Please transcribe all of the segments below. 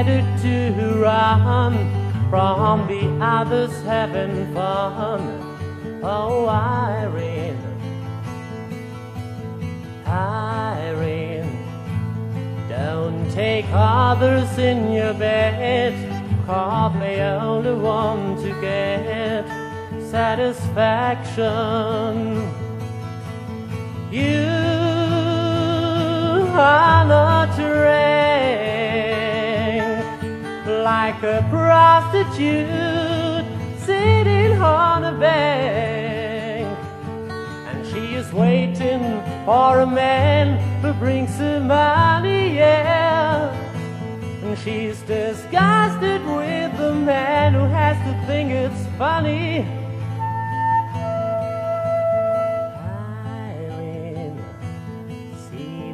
decided to run from the others having fun. Oh, Irene, Irene, don't take others in your bed, 'cause they only want to get satisfaction. You are not trained like a prostitute sitting on a bank, and she is waiting for a man who brings her money, yeah. And she's disgusted with the man who has to think it's funny.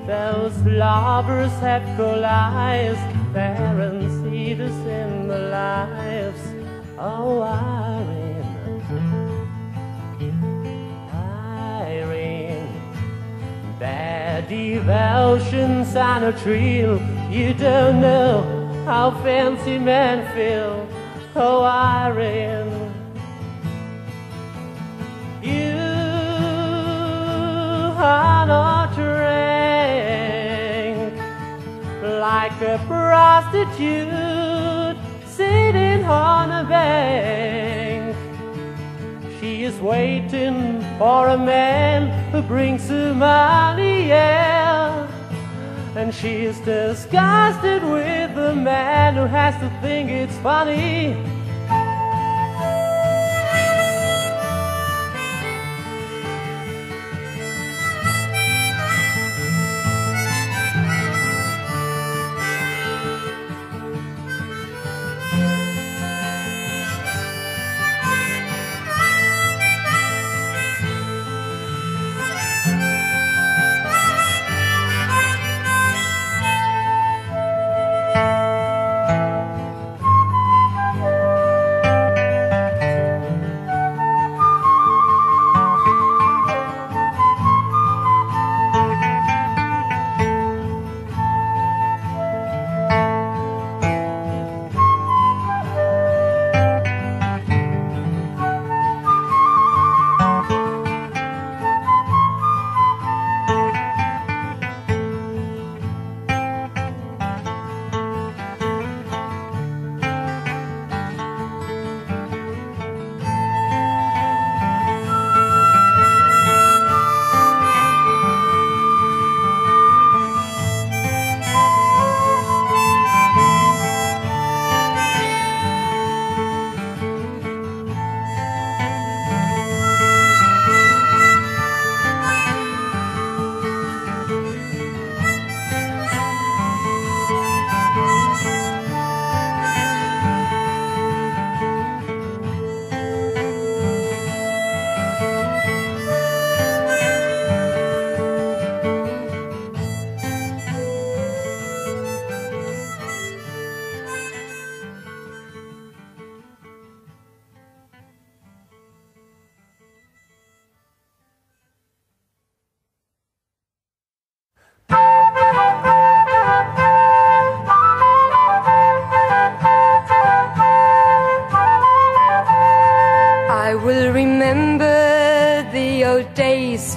Those lovers have collided, there and see this in their lives. Oh, Irene, Irene, their devotions are no thrill. You don't know how fancy men feel. Oh, Irene, you are not like a prostitute sitting on a bank. She is waiting for a man who brings her money, yeah. And she is disgusted with the man who has to think it's funny.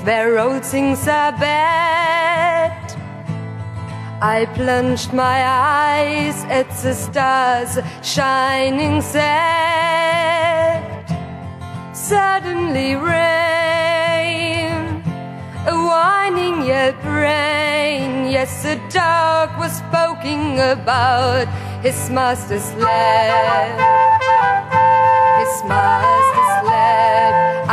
Where old things are bad. I plunged my eyes at the stars shining sad. Suddenly rain, a whining yell brain. Yes, the dog was poking about his master's lap. His master's lap.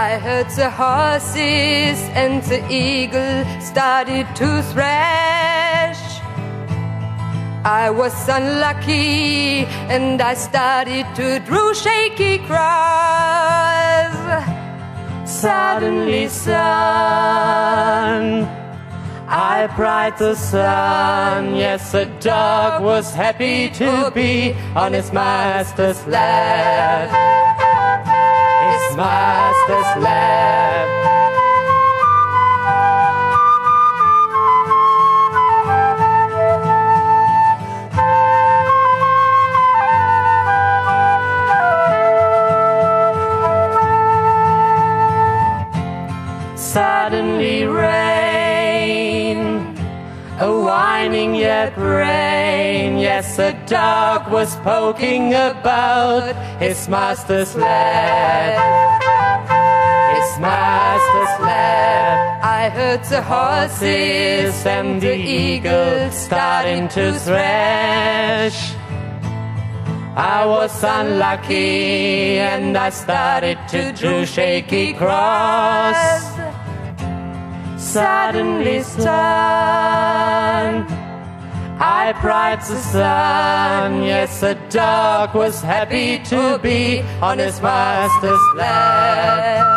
I heard the horses and the eagle started to thrash. I was unlucky and I started to draw shaky cries. Suddenly, sun, I pried the sun. Yes, the dog was happy to be on his master's lap. His master's lap. at Prae. Yes, a dog was poking about his master's lad. His master's lad. I heard the horses and the eagles starting to thrash. I was unlucky and I started to do shaky cross. Suddenly stunned, I pried the sun. Yes, the dog was happy to be on his master's land.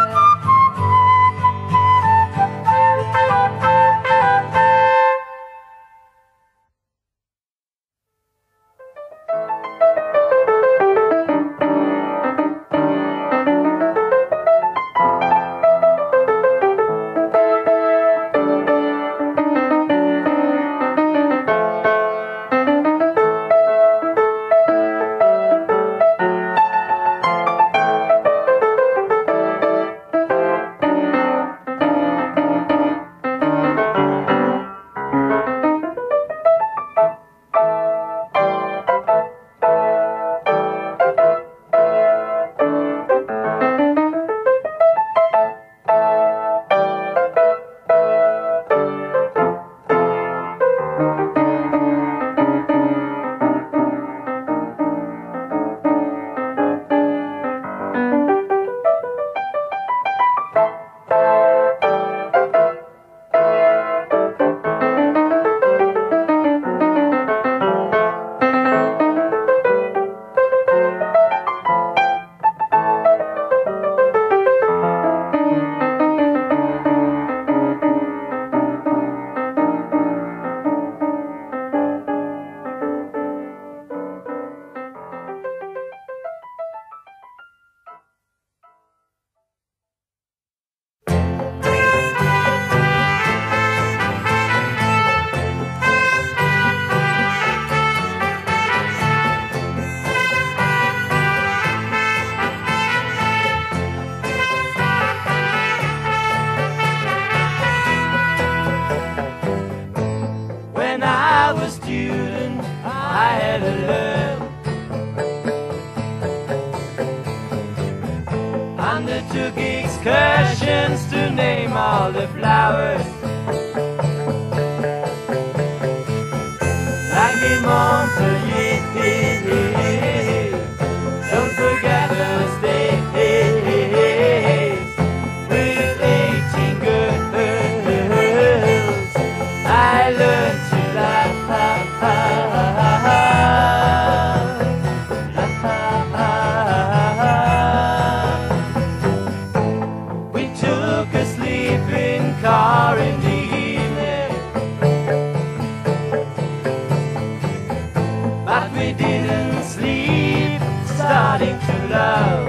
Undertook excursions to name all the flowers, like in Montpellier. Don't forget those days with 18 girls. I learned to laugh. Car in the evening, but we didn't sleep, starting to love,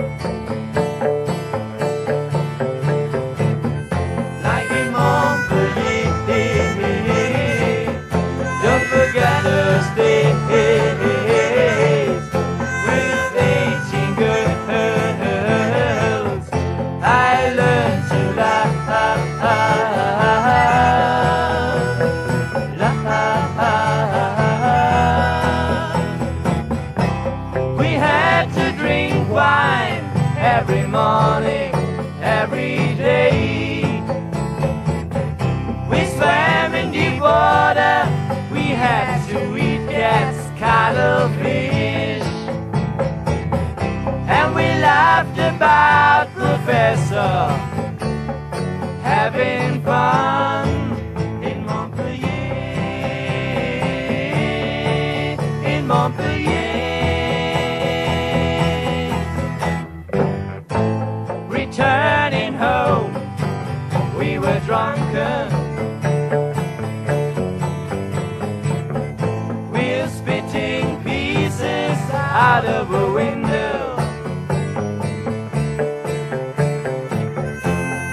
like in Montpellier. Don't forget those days with 18 girls. I learned to laugh. Wine every morning, every day. We swam in deep water, we had to eat cats, cuttlefish, and we laughed about Professor having fun in Montpellier, in Montpellier. Returning home, we were drunken. We're spitting pieces out of a window,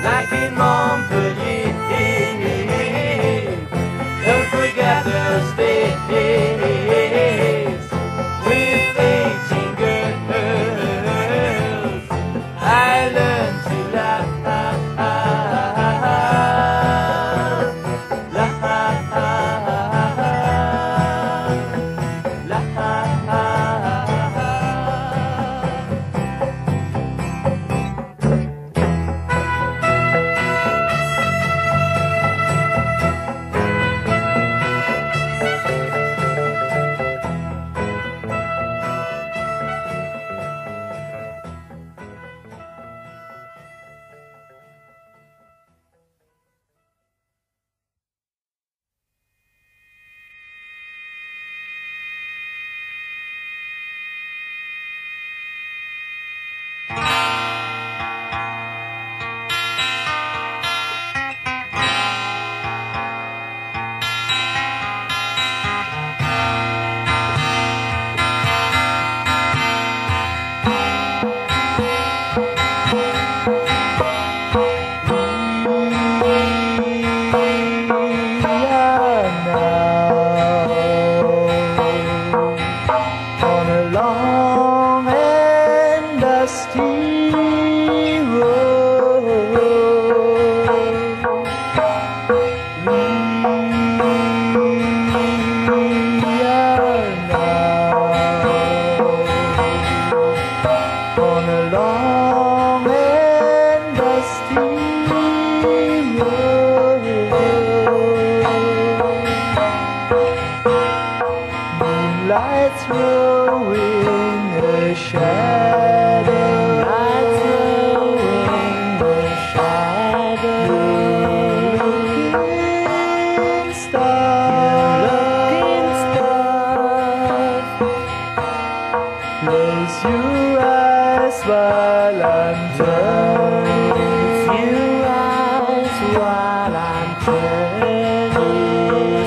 like in Montpellier. Don't forget those days with 18 girls. I learned to laugh. throwing a shadow. Night throwing a shadow. Looking stuff. Close your eyes while I'm turning. Close your eyes while I'm turning.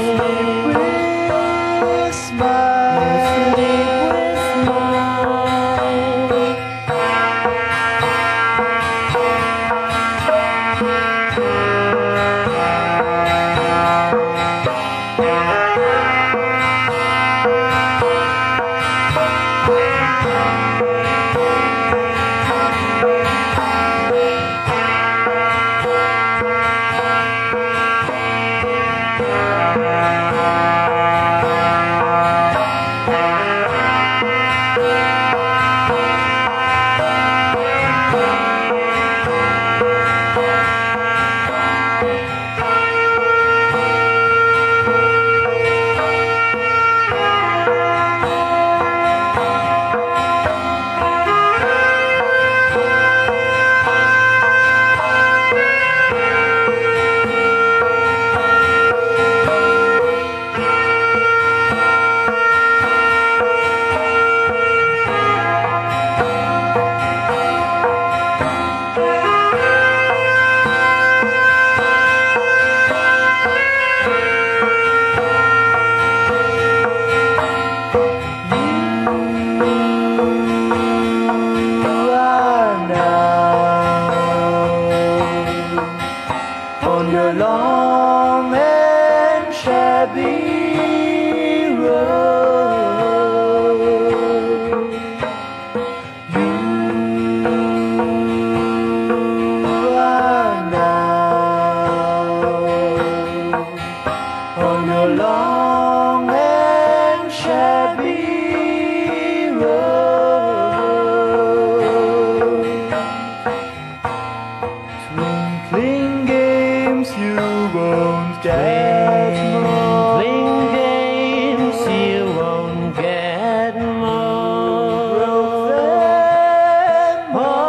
Sleep with smile. Sleep with smile. On your long and shabby road, you are now on your long and shabby road. Twinkling games you won't get more. Twinkling games you won't get more. Broke them all.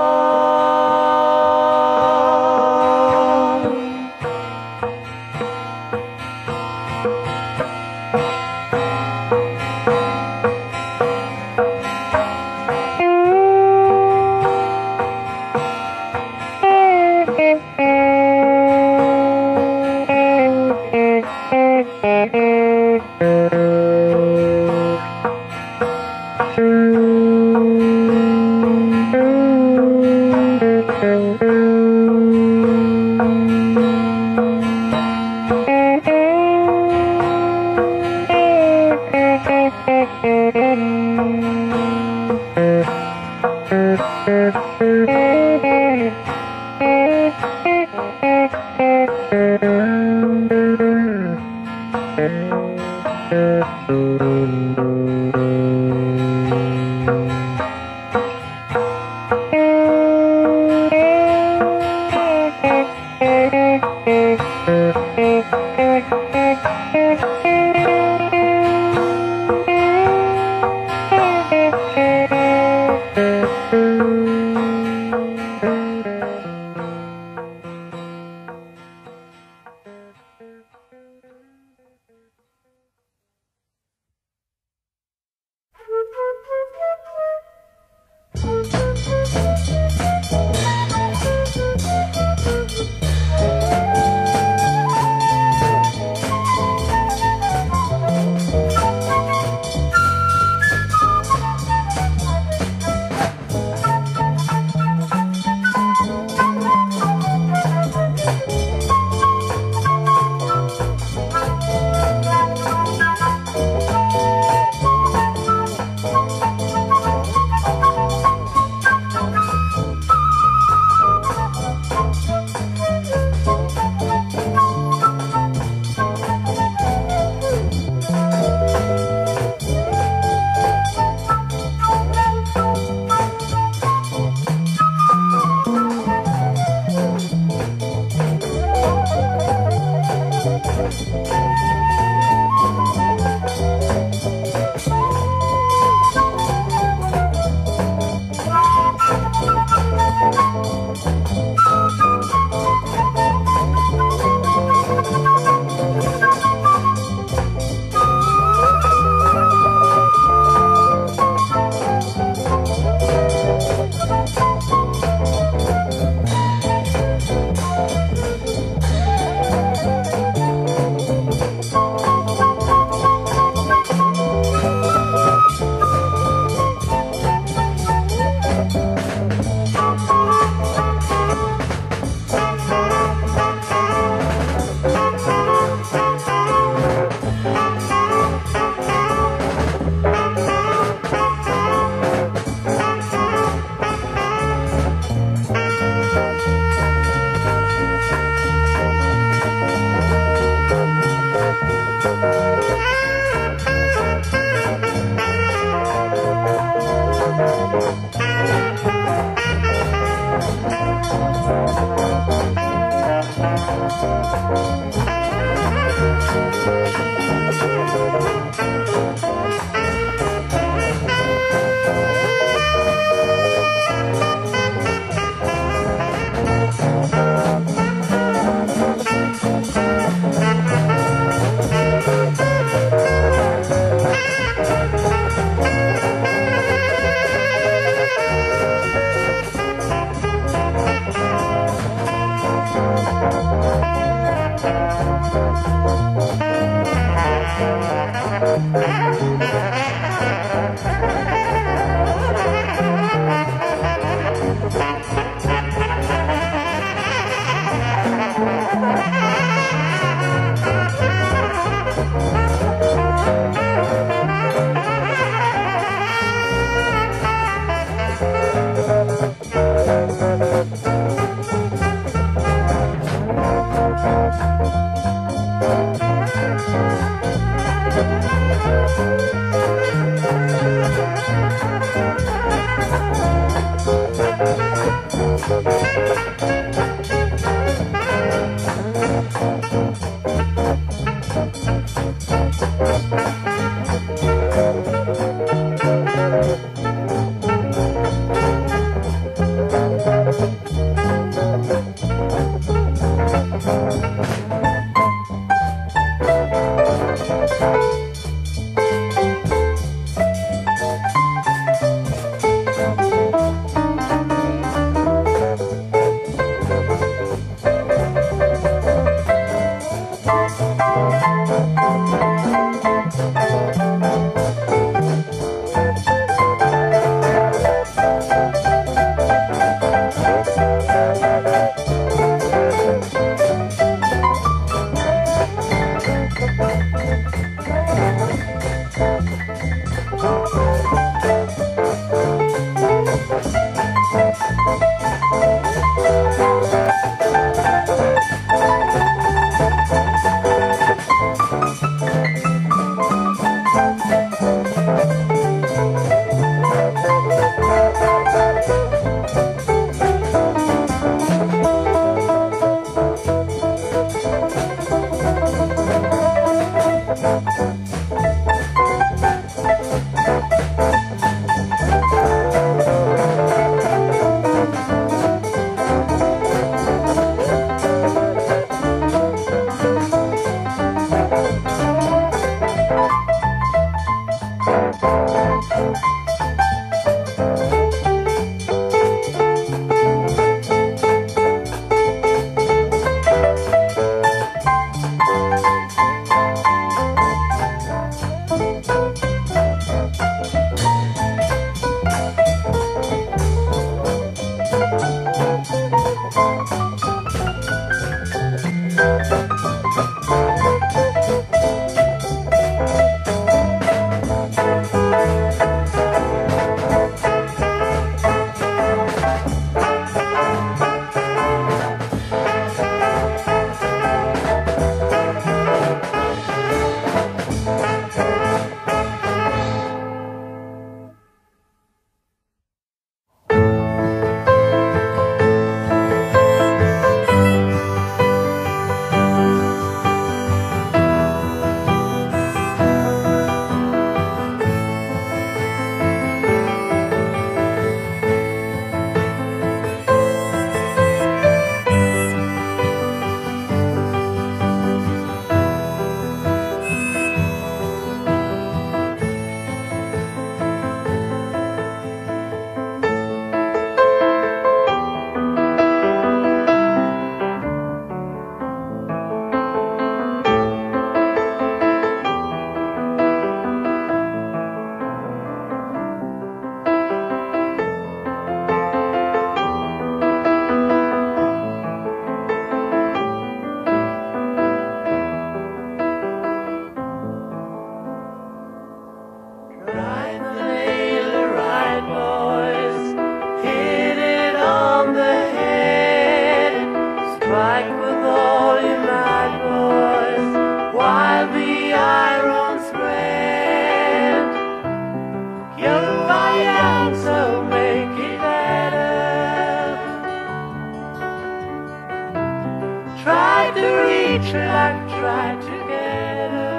each life tried together.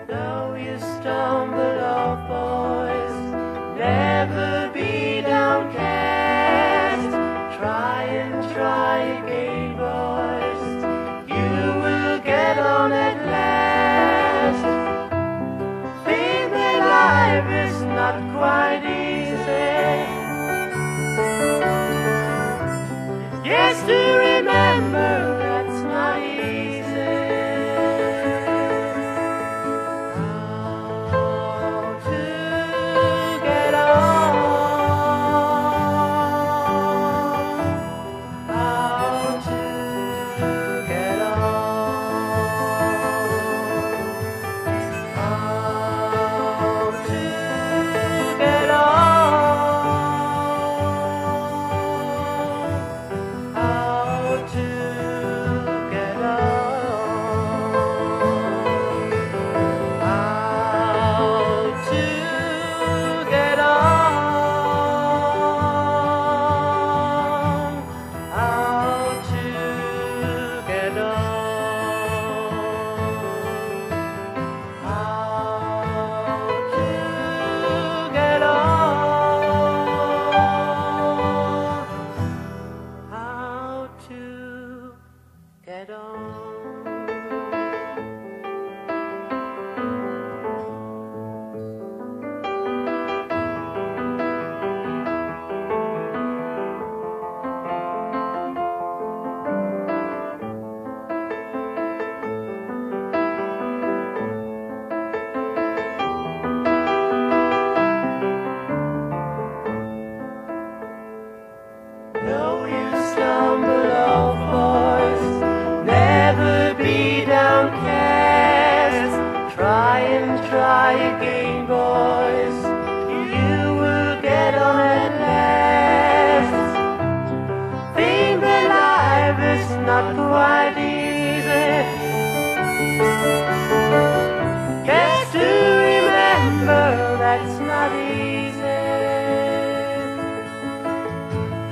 Though you stumble off, boys, never be downcast. Try and try again, boys, you will get on at last. Think that life is not quite easy. Yes, to remember that's not easy. How to get on? How to get on? How to get on? How to get on? How to get on? How to get on? How to get on? How to get on? Though you stumble off, boys, never be downcast. Try and try again, boys, you will get on at last. Think that life is not quite easy. Yes, to remember that's not easy.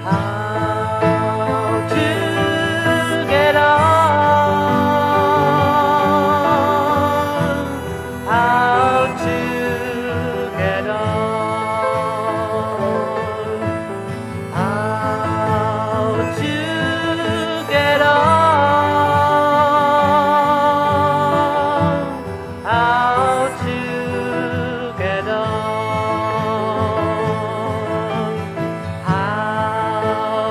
How to get on? How to get on? How to get on? How to get on? How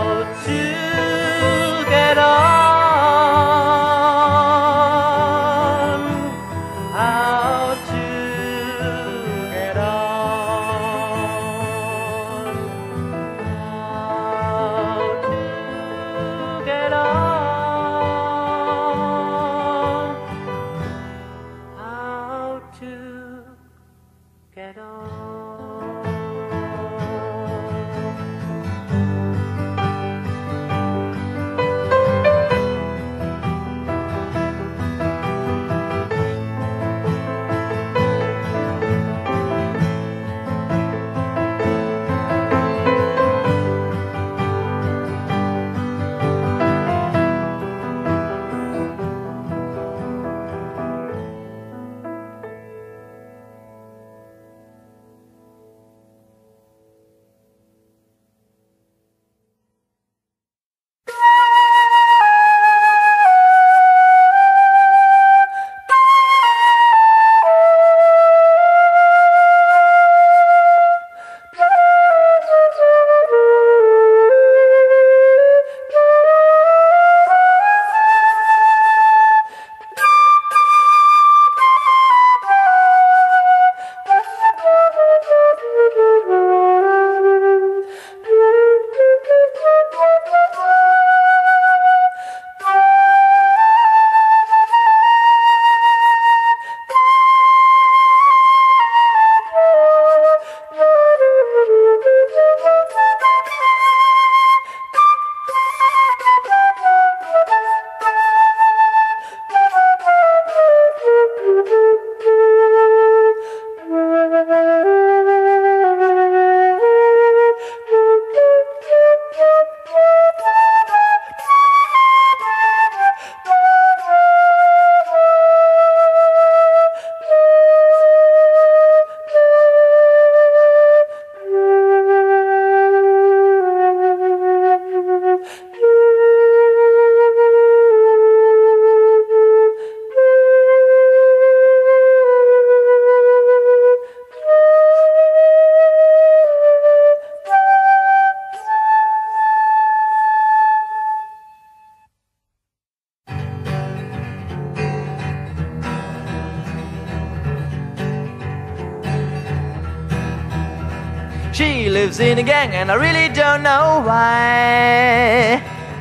lives in a gang and I really don't know why.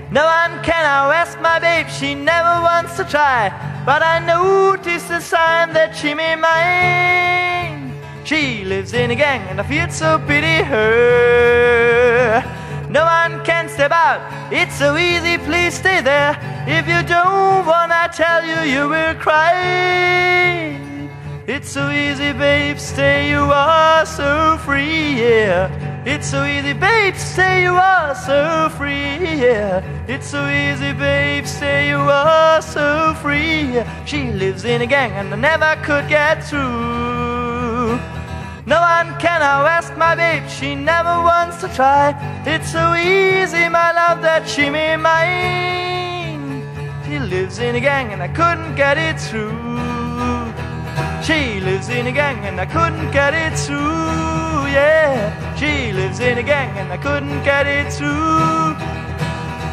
No one can arrest my babe, she never wants to try. But I notice a sign that she may mind. She lives in a gang and I feel so pity her. No one can step out, it's so easy, please stay there. If you don't want, I tell you, you will cry. It's so easy, babe, stay, you are so free, yeah. It's so easy, babe, stay, you are so free, yeah. It's so easy, babe, stay, you are so free, yeah. She lives in a gang and I never could get through. No one can arrest my babe, she never wants to try. It's so easy, my love, that she may mind. She lives in a gang and I couldn't get it through. She lives in a gang and I couldn't get it through, yeah. She lives in a gang and I couldn't get it through.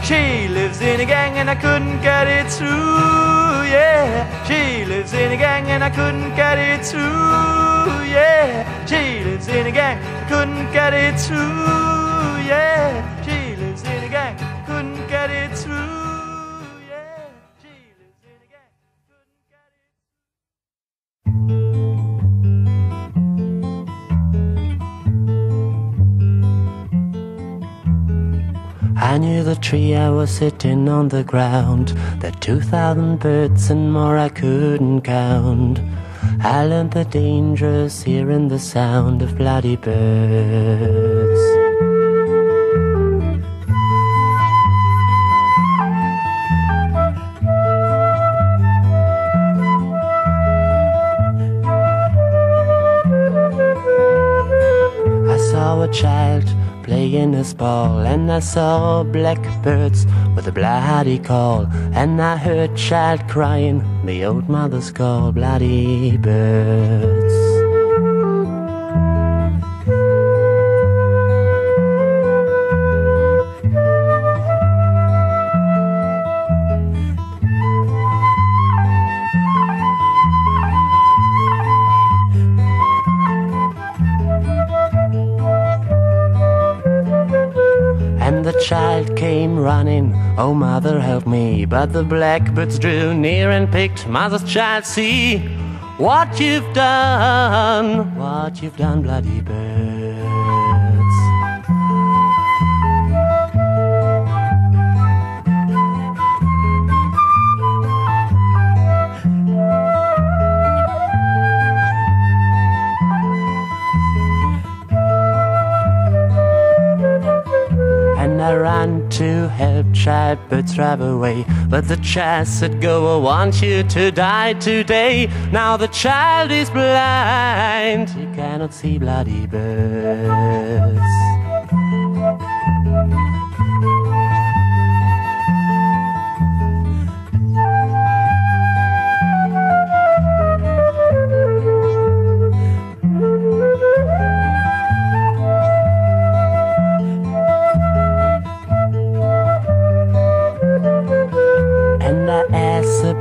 She lives in a gang and I couldn't get it through, yeah. She lives in a gang and I couldn't get it through, yeah. She lives in a gang, couldn't get it through, yeah. She lives in a gang, couldn't get it through, yeah. She lives in a gang, couldn't get it. I knew the tree I was sitting on the ground. There 2,000 birds and more I couldn't count. I learned the dangerous hearing the sound of bloody birds. I saw a child playing his ball, and I saw blackbirds with a bloody call, and I heard child crying the old mother's call, bloody birds. Child came running, oh mother help me, but the blackbirds drew near and picked mother's child. See what you've done, bloody birds. I ran to help child birds drive away, but the child said, go, I want you to die today. Now the child is blind, he cannot see bloody birds.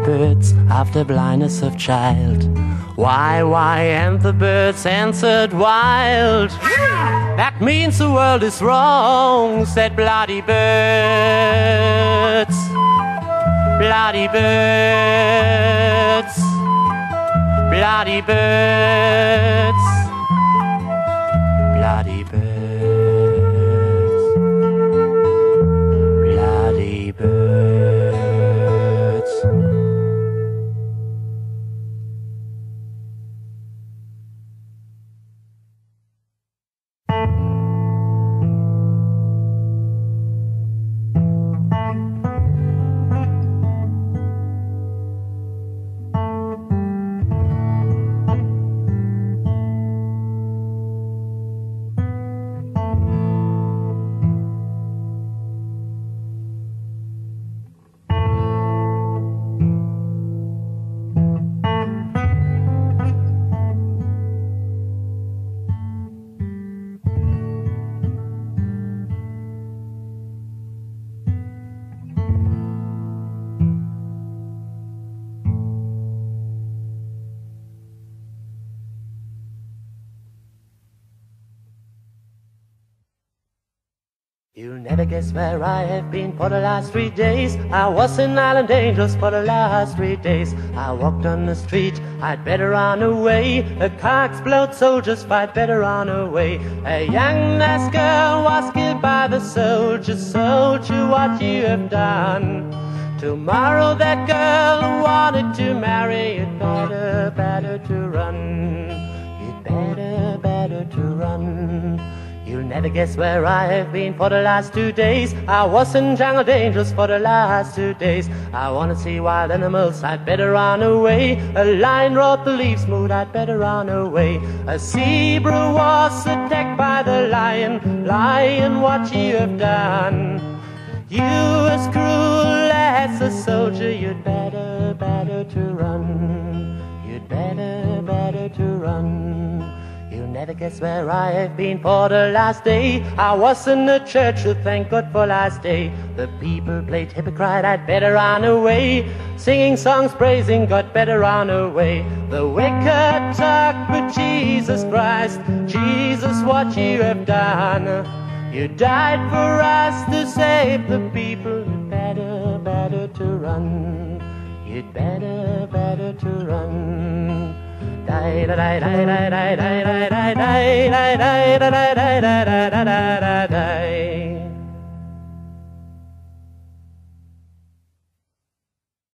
Birds after blindness of child, why, and the birds answered wild. That means the world is wrong, said bloody birds. Bloody birds. Bloody birds. Bloody birds. Bloody birds. never guess where I have been for the last 3 days. I was in Island Angels for the last 3 days. I walked on the street, I'd better run away. A car explodes, soldiers fight, better run away. A young nice girl was killed by the soldiers. Soldier, what you have done. Tomorrow that girl who wanted to marry, you'd better to run. You'd better to run. You'll never guess where I have been for the last 2 days. I was in jungle dangers for the last 2 days. I wanna see wild animals, I'd better run away. A lion rode the leaves smooth, I'd better run away. A zebra was attacked by the lion. Lion, what you have done. You as cruel as a soldier, you'd better to run. You'd better to run. You'll never guess where I have been for the last day. I was in the church, so thank God for last day. The people played hypocrite, I'd better run away. Singing songs praising God, better run away. The wicked talk with Jesus Christ. Jesus, what you have done. You died for us to save the people. You'd better to run. You'd better to run. Die da die die die die die die die die die die die die die die die die.